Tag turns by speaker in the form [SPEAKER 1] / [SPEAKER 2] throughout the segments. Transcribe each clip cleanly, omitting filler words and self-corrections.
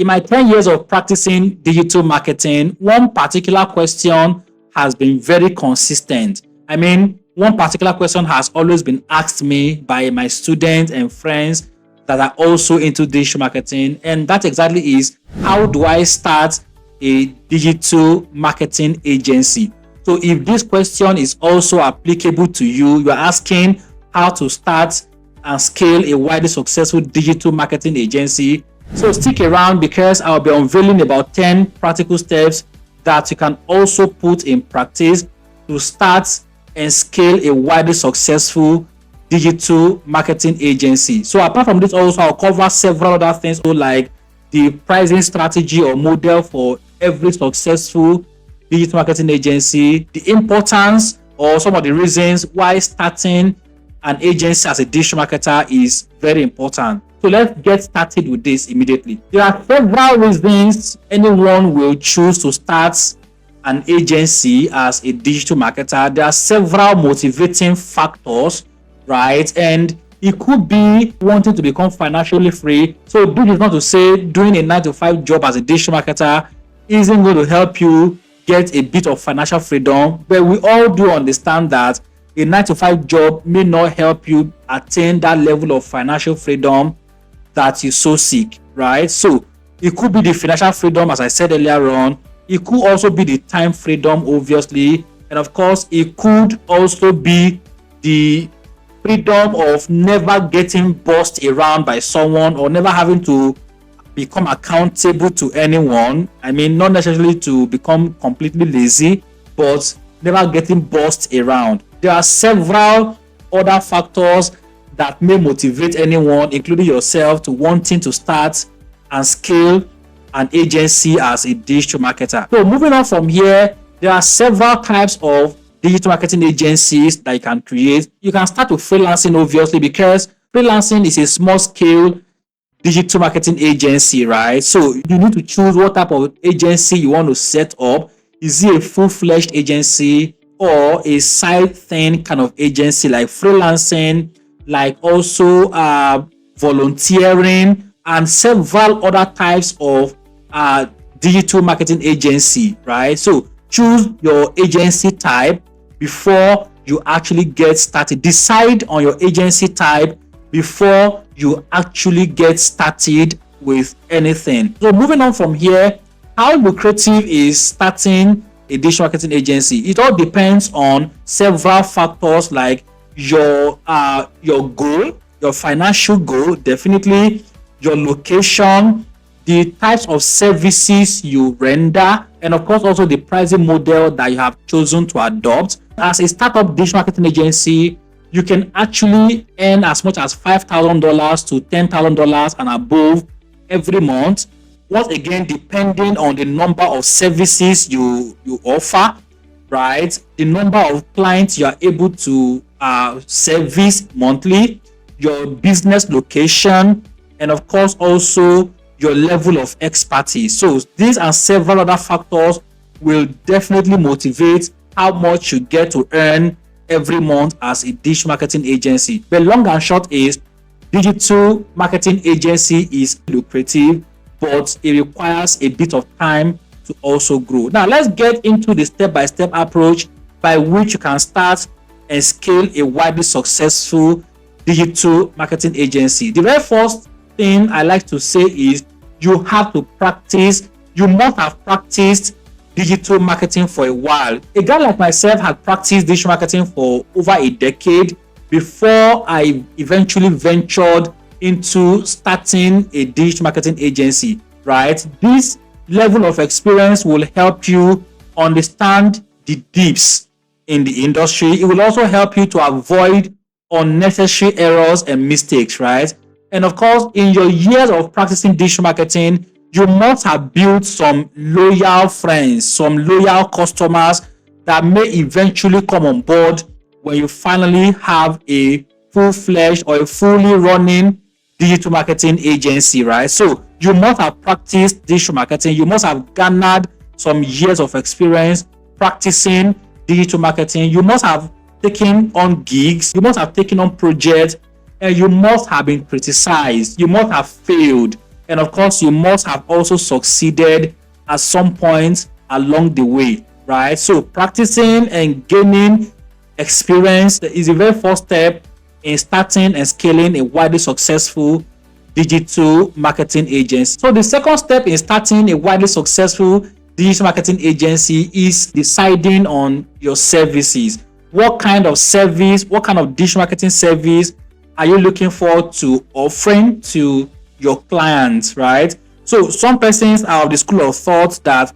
[SPEAKER 1] in my 10 years of practicing digital marketing, one particular question has been very consistent. I mean, one particular question has always been asked me by my students and friends that are also into digital marketing. And that exactly is, how do I start a digital marketing agency? So if this question is also applicable to you, you're asking how to start and scale a widely successful digital marketing agency. So stick around, because I'll be unveiling about 10 practical steps that you can also put in practice to start and scale a widely successful digital marketing agency. So apart from this, also I'll cover several other things, so like the pricing strategy or model for every successful digital marketing agency, the importance or some of the reasons why starting an agency as a digital marketer is very important. So let's get started with this immediately. There are several reasons anyone will choose to start an agency as a digital marketer. There are several motivating factors, right? And it could be wanting to become financially free. So this is not to say doing a 9-to-5 job as a digital marketer isn't going to help you get a bit of financial freedom, but we all do understand that a 9-to-5 job may not help you attain that level of financial freedom that you so seek, right? So it could be the financial freedom, as I said earlier on. It could also be the time freedom, obviously. And of course, it could also be the freedom of never getting bossed around by someone or never having to become accountable to anyone. I mean, not necessarily to become completely lazy, but never getting bossed around. There are several other factors that may motivate anyone, including yourself, to wanting to start and scale an agency as a digital marketer. So moving on from here, there are several types of digital marketing agencies that you can create. You can start with freelancing, obviously, because freelancing is a small scale digital marketing agency, right? So you need to choose what type of agency you want to set up. Is it a full-fledged agency or a side thing kind of agency, like freelancing, like also volunteering, and several other types of digital marketing agency, right? So choose your agency type before you actually get started. Decide on your agency type before you actually get started with anything. So moving on from here, how lucrative is starting a digital marketing agency? It all depends on several factors, like your goal, your financial goal, definitely your location, the types of services you render, and of course also the pricing model that you have chosen to adopt. As a startup digital marketing agency, you can actually earn as much as $5,000 to $10,000 and above every month. Once again, depending on the number of services you offer, right? The number of clients you are able to service monthly, your business location, and of course also your level of expertise. So these and several other factors will definitely motivate how much you get to earn every month as a digital marketing agency. But long and short is, digital marketing agency is lucrative, but it requires a bit of time to also grow. Now let's get into the step-by-step approach by which you can start and scale a widely successful digital marketing agency. The very first thing I like to say is, you have to practice. You must have practiced digital marketing for a while. A guy like myself had practiced digital marketing for over a decade before I eventually ventured into starting a digital marketing agency, right? This level of experience will help you understand the dips in the industry. It will also help you to avoid unnecessary errors and mistakes, right? And of course, in your years of practicing digital marketing, you must have built some loyal friends, some loyal customers that may eventually come on board when you finally have a full-fledged or a fully running digital marketing agency, right? So you must have practiced digital marketing. You must have garnered some years of experience practicing digital marketing. You must have taken on gigs. You must have taken on projects, and you must have been criticized. You must have failed. And of course, you must have also succeeded at some point along the way, right? So practicing and gaining experience is the very first step in starting and scaling a widely successful digital marketing agency. So the second step in starting a widely successful digital marketing agency is deciding on your services. What kind of service, what kind of digital marketing service are you looking forward to offering to your clients, right? So some persons are of the school of thought that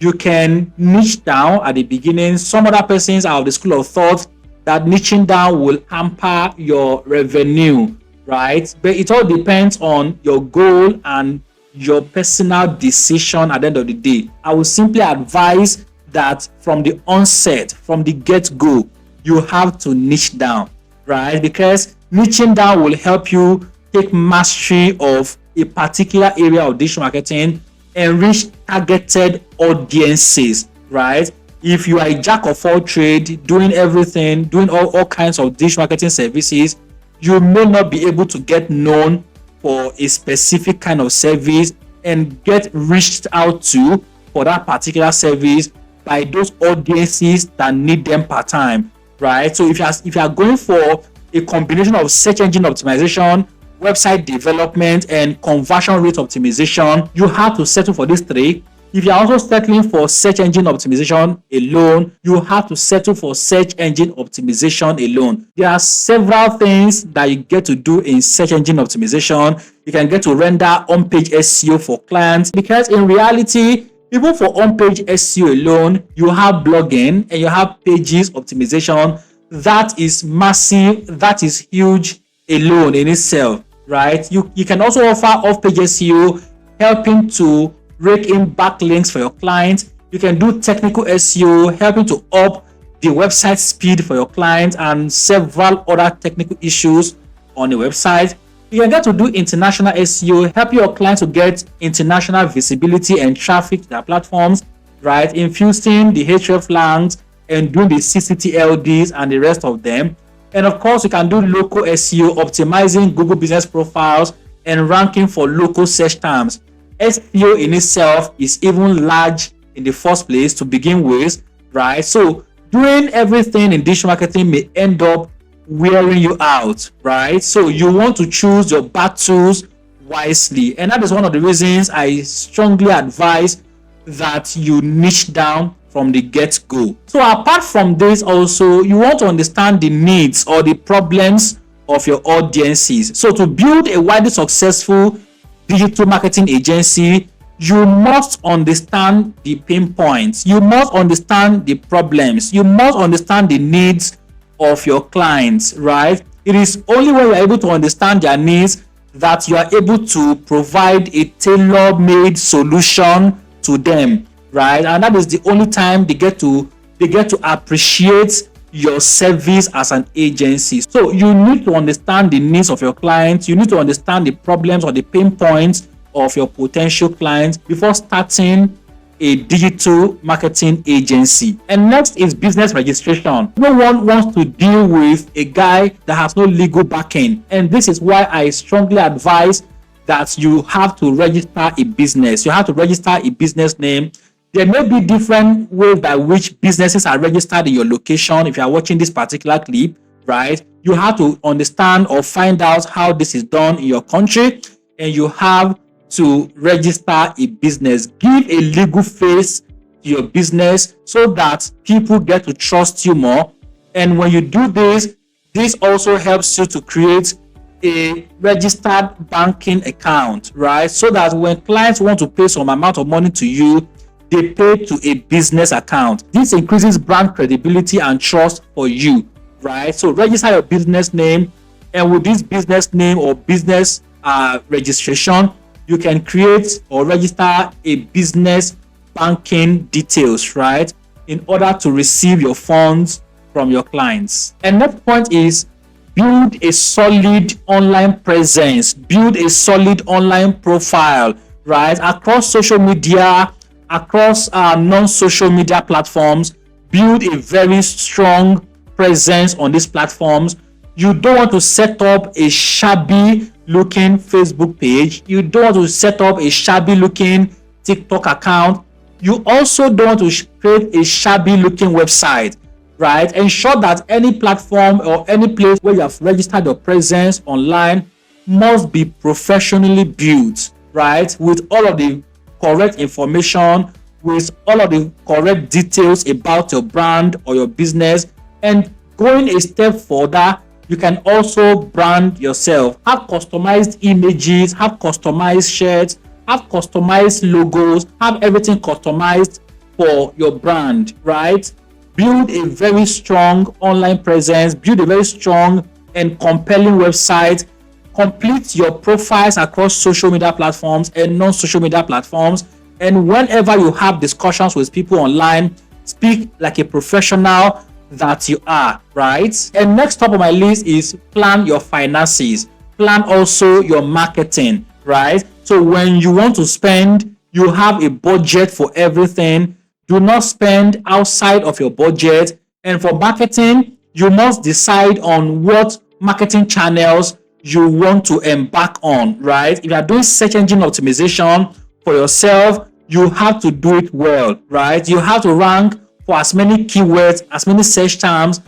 [SPEAKER 1] you can niche down at the beginning. Some other persons are of the school of thought that niching down will hamper your revenue, right? But it all depends on your goal and your personal decision at the end of the day. I would simply advise that from the onset, from the get-go, you have to niche down, right? Because niching down will help you take mastery of a particular area of digital marketing and reach targeted audiences, right? If you are a jack of all trade, doing everything, doing all kinds of digital marketing services, you may not be able to get known for a specific kind of service and get reached out to for that particular service by those audiences that need them part time, right? So if you are going for a combination of search engine optimization, website development, and conversion rate optimization, you have to settle for these three. If you're also settling for search engine optimization alone, you have to settle for search engine optimization alone. There are several things that you get to do in search engine optimization. You can get to render on-page SEO for clients, because in reality, even for on-page SEO alone, you have blogging and you have pages optimization. That is massive, that is huge alone in itself, right? You can also offer off-page SEO, helping to rake in backlinks for your clients. You can do technical SEO, helping to up the website speed for your clients and several other technical issues on the website. You can get to do international SEO, help your clients to get international visibility and traffic to their platforms, right? Infusing the hreflangs and doing the CCTLDs and the rest of them. And of course, you can do local SEO, optimizing Google business profiles and ranking for local search terms. SEO in itself is even large in the first place to begin with, right? So doing everything in digital marketing may end up wearing you out, right? So you want to choose your battles wisely. And that is one of the reasons I strongly advise that you niche down from the get-go. So apart from this, also, you want to understand the needs or the problems of your audiences. So to build a widely successful digital marketing agency, you must understand the pain points, you must understand the problems, you must understand the needs of your clients, right? It is only when you're able to understand their needs that you are able to provide a tailor-made solution to them, right? And that is the only time they get to appreciate your service as an agency. So you need to understand the needs of your clients. You need to understand the problems or the pain points of your potential clients before starting a digital marketing agency. And next is business registration. No one wants to deal with a guy that has no legal backing. And this is why I strongly advise that you have to register a business. You have to register a business name. There may be different ways by which businesses are registered in your location. If you are watching this particular clip, right, you have to understand or find out how this is done in your country, and you have to register a business. Give a legal face to your business so that people get to trust you more. And when you do this, this also helps you to create a registered banking account, right? So that when clients want to pay some amount of money to you, they pay to a business account. This increases brand credibility and trust for you, right? So register your business name, and with this business name or business registration, you can create or register a business banking details, right, in order to receive your funds from your clients. And next point is build a solid online presence, build a solid online profile, right, across social media, across non-social media platforms. Build a very strong presence on these platforms. You don't want to set up a shabby looking Facebook page. You don't want to set up a shabby looking TikTok account. You also don't want to create a shabby looking website, right? Ensure that any platform or any place where you have registered your presence online must be professionally built, right? With all of the correct information, with all of the correct details about your brand or your business. And going a step further, you can also brand yourself. Have customized images, have customized shirts, have customized logos, have everything customized for your brand, right? Build a very strong online presence, build a very strong and compelling website, complete your profiles across social media platforms and non-social media platforms. And whenever you have discussions with people online, speak like a professional that you are, right? And next up on my list is plan your finances. Plan also your marketing, right? So when you want to spend, you have a budget for everything. Do not spend outside of your budget. And for marketing, you must decide on what marketing channels you want to embark on, right? If you are doing search engine optimization for yourself, you have to do it well, right? You have to rank for as many keywords, as many search terms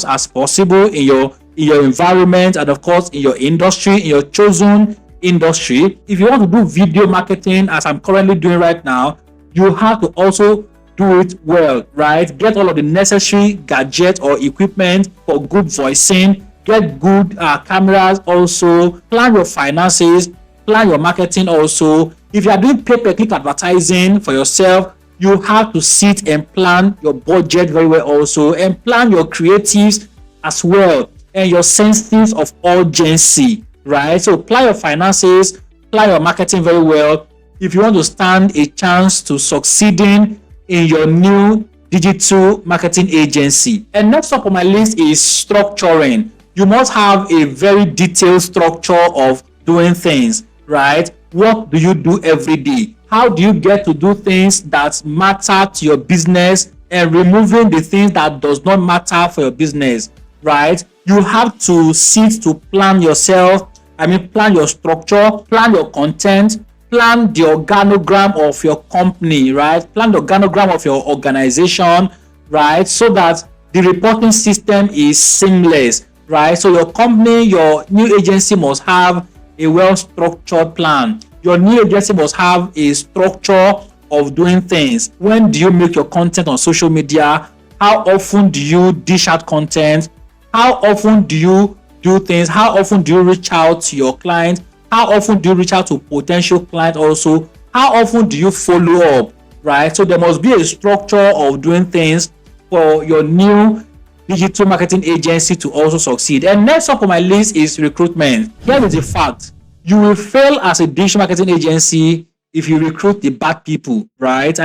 [SPEAKER 1] as possible in your environment, and of course in your industry, in your chosen industry. If you want to do video marketing, as I'm currently doing right now, you have to also do it well, right? Get all of the necessary gadgets or equipment for good voicing. Get good cameras also. Plan your finances. Plan your marketing also. If you are doing pay-per-click advertising for yourself, you have to sit and plan your budget very well also, and plan your creatives as well, and your senses of urgency, right? So plan your finances, plan your marketing very well if you want to stand a chance to succeeding in your new digital marketing agency. And next up on my list is structuring. You must have a very detailed structure of doing things, right? What do you do every day? How do you get to do things that matter to your business and removing the things that does not matter for your business, right? You have to sit to plan yourself. Plan your structure, plan your content, plan the organogram of your company, right? Plan the organogram of your organization, right? So that the reporting system is seamless, right? So your company, your new agency must have a well-structured plan. Your new agency must have a structure of doing things. When do you make your content on social media? How often do you dish out content? How often do you do things? How often do you reach out to your clients? How often do you reach out to potential clients also? How often do you follow up, right? So there must be a structure of doing things for your new digital marketing agency to also succeed. And next up on my list is recruitment. Here is the fact. You will fail as a digital marketing agency if you recruit the bad people, right?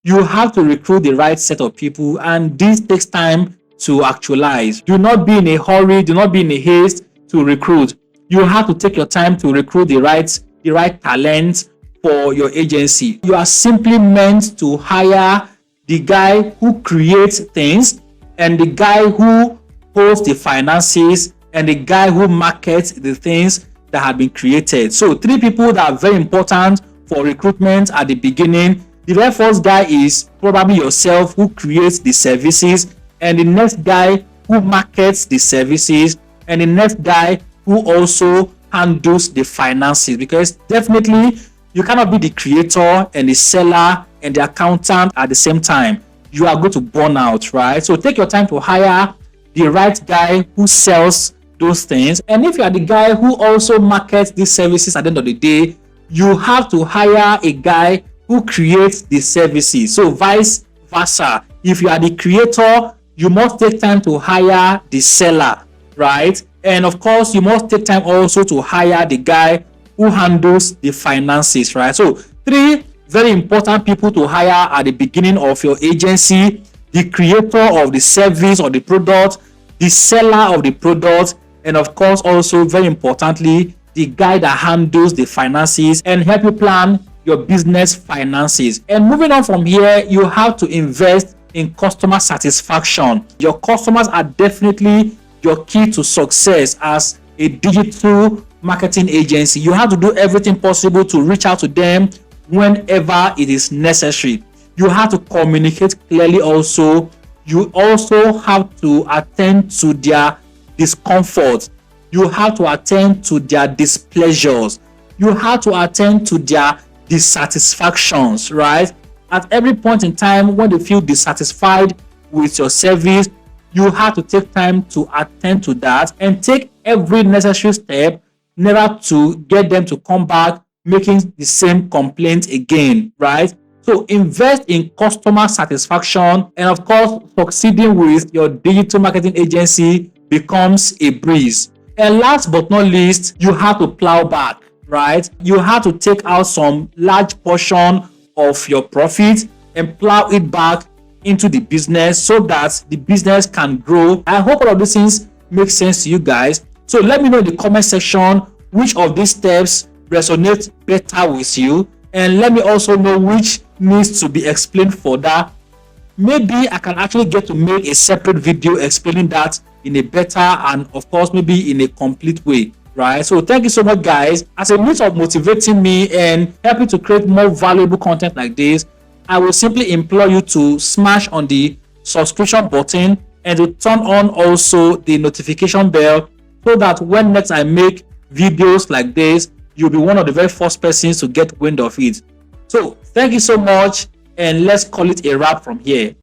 [SPEAKER 1] You have to recruit the right set of people, and this takes time to actualize. Do not be in a hurry, do not be in a haste to recruit. You have to take your time to recruit the right talent for your agency. You are simply meant to hire the guy who creates things, and the guy who holds the finances, and the guy who markets the things that have been created. So 3 people that are very important for recruitment at the beginning. The very first guy is probably yourself, who creates the services, and the next guy who markets the services, and the next guy who also handles the finances, because definitely you cannot be the creator and the seller and the accountant at the same time. You are going to burn out, right? So take your time to hire the right guy who sells those things. And if you are the guy who also markets these services at the end of the day, you have to hire a guy who creates the services. So vice versa. If you are the creator, you must take time to hire the seller, right? And of course, you must take time also to hire the guy who handles the finances, right? So 3 very important people to hire at the beginning of your agency: the creator of the service or the product, the seller of the product, and of course also very importantly, the guy that handles the finances and help you plan your business finances. And moving on from here, you have to invest in customer satisfaction. Your customers are definitely your key to success as a digital marketing agency, you have to do everything possible to reach out to them whenever it is necessary. You have to communicate clearly also. You also have to attend to their discomfort. You have to attend to their displeasures. You have to attend to their dissatisfactions, right? At every point in time when they feel dissatisfied with your service, you have to take time to attend to that and take every necessary step never to get them to come back making the same complaint again, right? So invest in customer satisfaction, and of course, succeeding with your digital marketing agency becomes a breeze. And last but not least, you have to plow back, right? You have to take out some large portion of your profit and plow it back into the business so that the business can grow. I hope all of these things make sense to you guys. So let me know in the comment section which of these steps resonate better with you, and let me also know which needs to be explained further. Maybe I can actually get to make a separate video explaining that in a better and of course maybe in a complete way, right? So thank you so much guys. As a means of motivating me and helping to create more valuable content like this, I will simply implore you to smash on the subscription button and to turn on also the notification bell so that when next I make videos like this, you'll be one of the very first persons to get wind of it. So thank you so much, and let's call it a wrap from here.